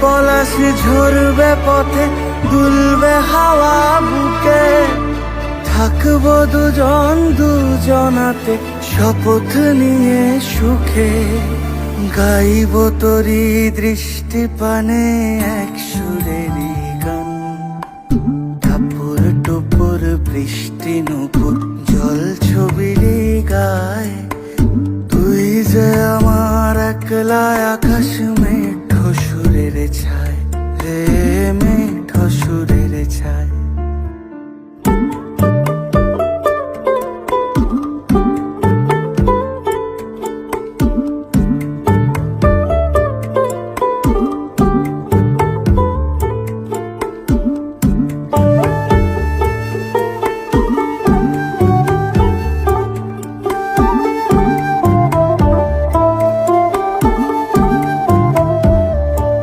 পলাশ ঝরবে পথে, দুলবে হাওয়া বুকে, থাকবো দুজন দুজনাতে শপথ নিয়ে সুখে। গাইব তোরি দৃষ্টি পানে এক সুরেরই গান, টাপুর টুপুর বৃষ্টি নুপুর জল ছবিরি গায়। তুই যে আমার একলা আকাশ মেঘ